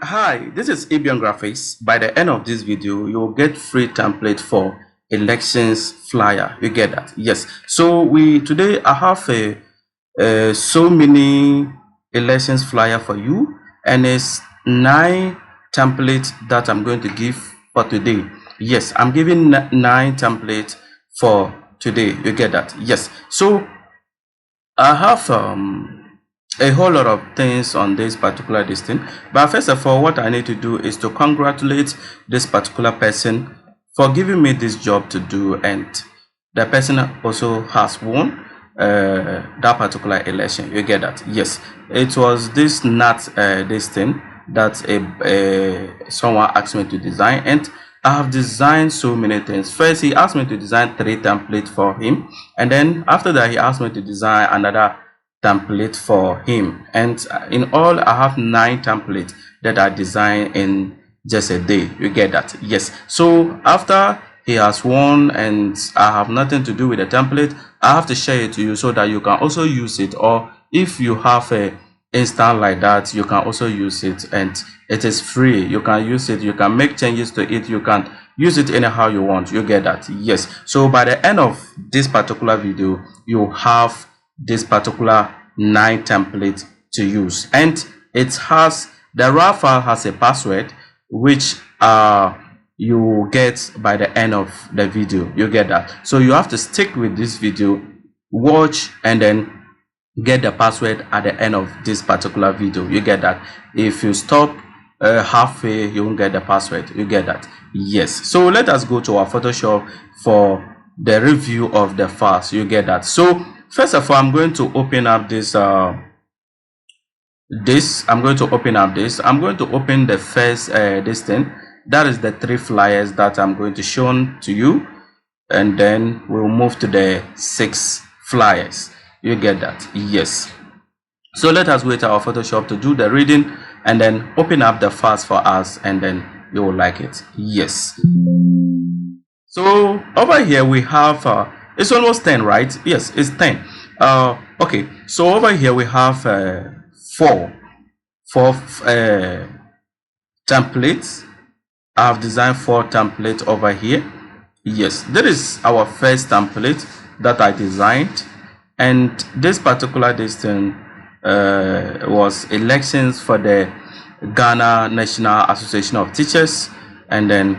Hi, this is Ibion Graphics. By the end of this video, you'll get free template for elections flyer. You get that? Yes. So today I have so many elections flyer for you, and it's 9 templates that I'm going to give for today. Yes, I'm giving 9 templates for today. You get that? Yes. So I have a whole lot of things on this particular listing, but first of all, what I need to do is to congratulate this particular person for giving me this job to do, and the person also has won that particular election. You get that? Yes, it was this this thing that someone asked me to design, and I have designed so many things. First, he asked me to design 3 templates for him, and then after that he asked me to design another template for him, and in all I have 9 templates that I designed in just a day. You get that? Yes. So after he has won and I have nothing to do with the template, I have to share it to you so that you can also use it, or if you have a instant like that, you can also use it, and it is free. You can use it, you can make changes to it, you can use it anyhow you want. You get that? Yes. So by the end of this particular video, you have this particular 9 templates to use, and it has the raw file has a password which you get by the end of the video. You get that? So you have to stick with this video, watch, and then get the password at the end of this particular video. You get that? If you stop halfway, you won't get the password. You get that? Yes. So let us go to our Photoshop for the review of the files. You get that? So first of all, I'm going to open up this I'm going to open up this. I'm going to open the first this thing. That is the 3 flyers that I'm going to show to you, and then we'll move to the 6 flyers. You get that? Yes. So let us wait our Photoshop to do the reading, and then open up the files for us, and then you will like it. Yes. So over here we have it's almost 10, right? Yes, it's 10. Okay, so over here we have 4 templates. I have designed 4 templates over here. Yes, that is our first template that I designed, and this particular distance was elections for the Ghana National Association of Teachers, and then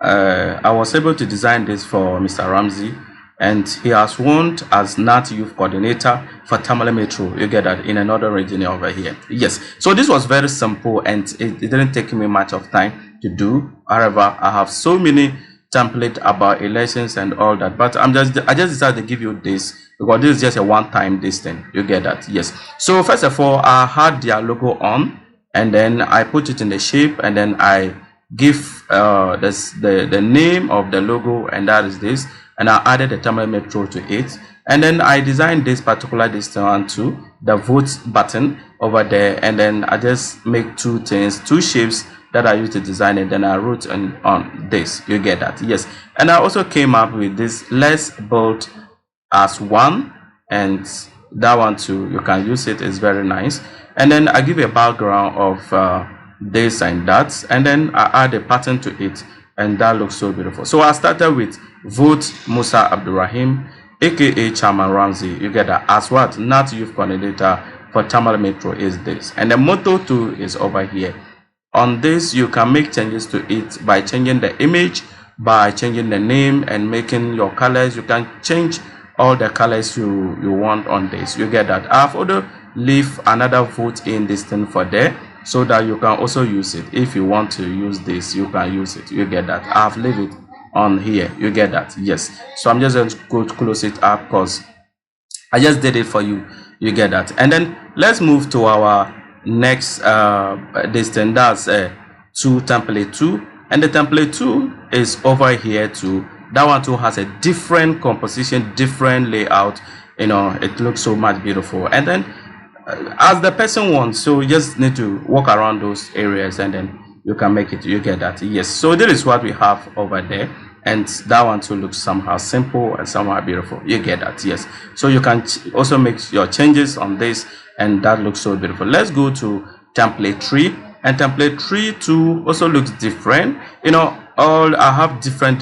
I was able to design this for Mr. Ramsey, and he has won as NAT Youth Coordinator for Tamale Metro. You get that? In another region over here. Yes. So this was very simple, and it didn't take me much of time to do. However, I have so many templates about elections and all that, but I just decided to give you this because this is just a one-time this thing. You get that? Yes. So first of all, I had their logo on, and then I put it in the shape, and then I give the name of the logo, and that is this, and I added the Tamale Metro to it, and then I designed this particular one to the vote button over there, and then I just make 2 things, 2 shapes that I used to design it, then I wrote on this. You get that? Yes. And I also came up with this let's build as one, and that one too, you can use it. It's very nice. And then I give a background of this and that, and then I add a pattern to it, and that looks so beautiful. So I started with vote Musa Abdurrahim, aka Chairman Ramsey. You get that? As what? NAT Youth Coordinator for Tamale Metro is this, and the motto too is over here. On this, you can make changes to it by changing the image, by changing the name, and making your colors. You can change all the colors you want on this. You get that? I've also leave another vote in this thing for there, so that you can also use it. If you want to use this, you can use it. You get that? I've leave it on here. You get that? Yes. So I'm just going to go to close it up because I just did it for you. You get that? And then let's move to our next this thing. That's 2 template 2, and the template 2 is over here too. That one too has a different composition, different layout. You know, it looks so much beautiful. And then as the person wants, so you just need to walk around those areas, and then you can make it. You get that? Yes. So this is what we have over there, and that one too looks somehow simple and somehow beautiful. You get that? Yes. So you can also make your changes on this, and that looks so beautiful. Let's go to template 3. And template 3 too also looks different. All I have different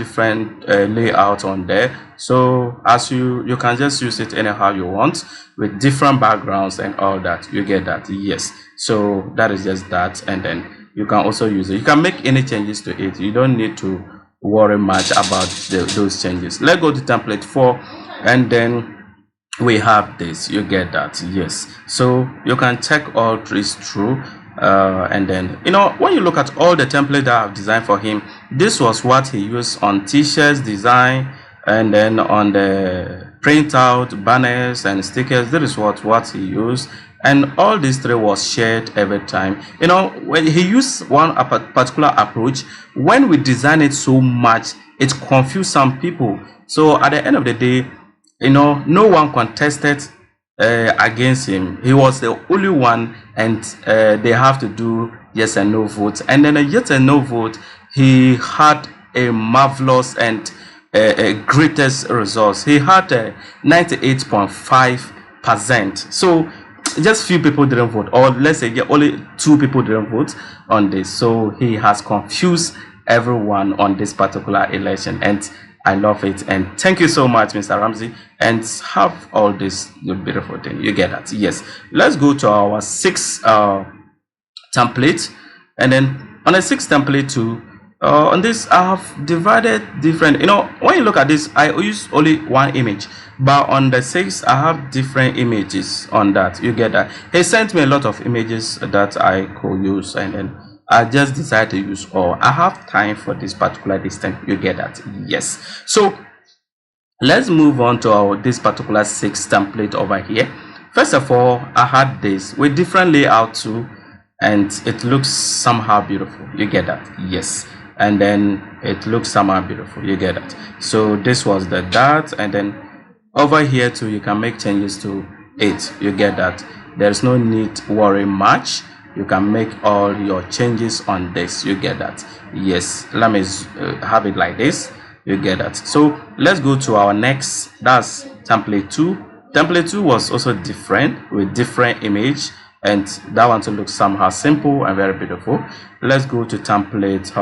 layout on there, so as you can just use it anyhow you want, with different backgrounds and all that. You get that? Yes. So that is just that, and then you can also use it. You can make any changes to it. You don't need to worry much about those changes. Let's go to template 4, and then we have this. You get that? Yes. So you can check all this through, and then when you look at all the template that I've designed for him, this was what he used on t-shirts design, and then on the printout, banners and stickers. This is what he used, and all these 3 was shared every time. When he used one particular approach, when we design it so much, it confused some people. So at the end of the day, no one contested against him. He was the only one, and they have to do yes and no votes. And then a yes and no vote, he had a marvelous and greatest results. He had 98.5%. So just few people didn't vote, or let's say only 2 people didn't vote on this. So he has confused everyone on this particular election, and I love it. And thank you so much, Mr. Ramsey, and have all this beautiful thing. You get that? Yes. Let's go to our 6th template, and then on the 6th template too, on this I have divided different. When you look at this, I use only one image, but on the 6th I have different images on that. You get that? He sent me a lot of images that I could use, and then I just decided to use all. I have time for this particular distance. You get that? Yes. So let's move on to this particular 6th template over here. First of all, I had this with different layout too, and it looks somehow beautiful. You get that? Yes. And then it looks somehow beautiful. You get that? So this was the dot, and then over here too, you can make changes to it. You get that? There's no need to worry much. You can make all your changes on this. You get that? Yes. Let me have it like this. You get that? So let's go to our next. That's template 2. Template 2 was also different with different image, and that one to look somehow simple and very beautiful. Let's go to template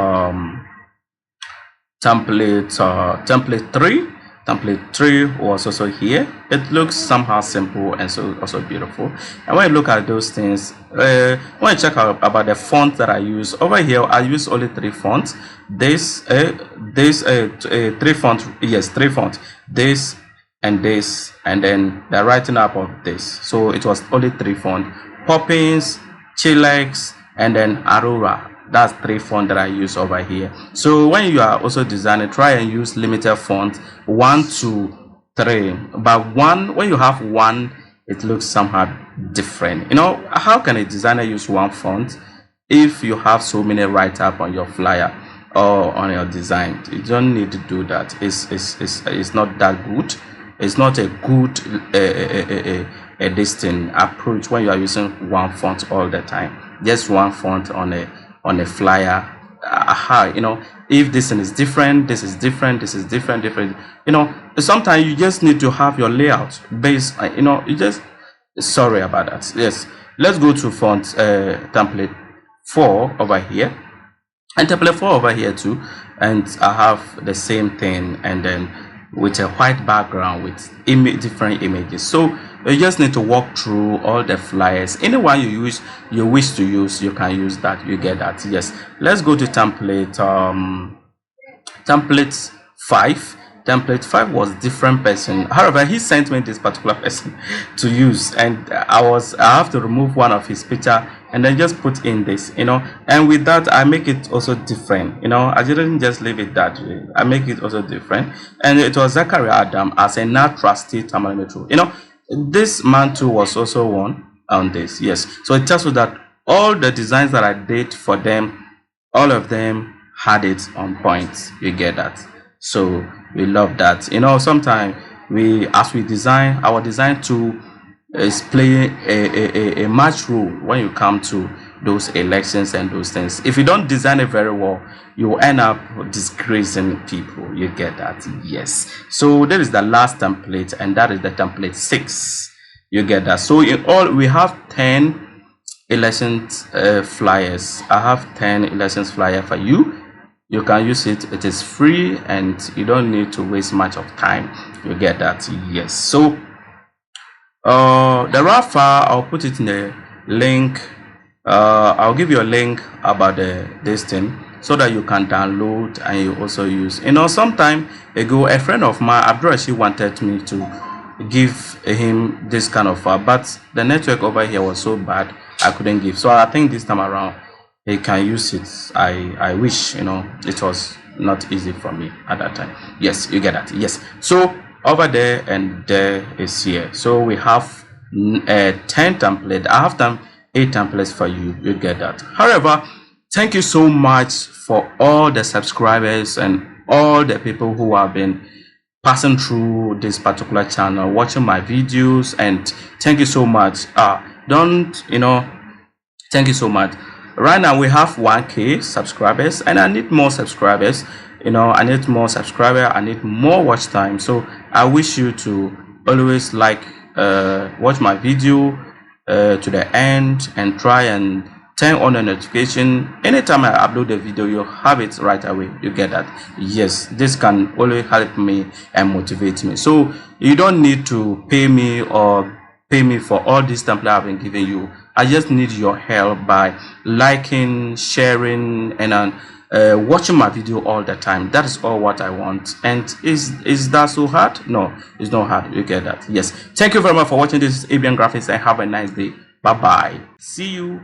3. Template 3 was also here. It looks somehow simple and so also beautiful. And when you look at those things, when you check out about the font that I use over here, I use only 3 fonts. This 3 fonts, yes, 3 fonts. This, and then the writing up of this. So it was only 3 fonts: Poppins, Chilex, and then Aurora. That's 3 fonts that I use over here. So when you are also designing, try and use limited font 1 to 3. But when you have 1, it looks somehow different. How can a designer use 1 font if you have so many write up on your flyer or on your design? You don't need to do that. It's not that good. It's not a good distinct approach when you are using 1 font all the time. Just 1 font on a flyer. If this is different, this is different, this is different. Sometimes you just need to have your layout based. You just sorry about that. Yes. Let's go to font template 4 over here, and template 4 over here too, and I have the same thing, and then with a white background with different images. So you just need to walk through all the flyers. Anyone you wish to use, you can use that. You get that? Yes. Let's go to template 5. Template 5 was different person. However, he sent me this particular person to use, and I have to remove one of his picture and then just put in this, and with that I make it also different. I didn't just leave it that way. I make it also different, and it was Zachary Adam as a not trusty Tamale. This man too was also one on this. Yes. So it tells you that all the designs that I did for them, all of them had it on point. You get that? So we love that. Sometimes as we design, our design tool is playing a much role when you come to those elections and those things. If you don't design it very well, you end up disgracing people. You get that? Yes. So that is the last template, and that is the template 6. You get that? So in all, we have 10 elections flyers. I have 10 elections flyer for you. You can use it. It is free and you don't need to waste much of time. You get that? Yes. So the raw file, I'll put it in the link. I'll give you a link about this thing so that you can download and you also use. You know, some time ago a friend of mine, Abdul, she wanted me to give him this kind of file, but the network over here was so bad I couldn't give. So I think this time around he can use it. I wish, you know, it was not easy for me at that time. Yes, you get that. Yes. So over there and there is here. So we have 10 template. I have them 8 templates for you. You get that. However, thank you so much for all the subscribers and all the people who have been passing through this particular channel, watching my videos, and thank you so much. Thank you so much. Right now we have 1K subscribers and I need more subscribers. I need more subscribers, I need more watch time. So I wish you to always watch my video to the end and try and turn on the notification. Anytime I upload a video, you'll have it right away. You get that? Yes, this can always help me and motivate me. So you don't need to pay me for all this template I've been giving you. I just need your help by liking, sharing, and watching my video all the time. That is all what I want. And is that so hard? No, it's not hard. You get that? Yes. Thank you very much for watching this ABN Graphics and have a nice day. Bye bye. See you.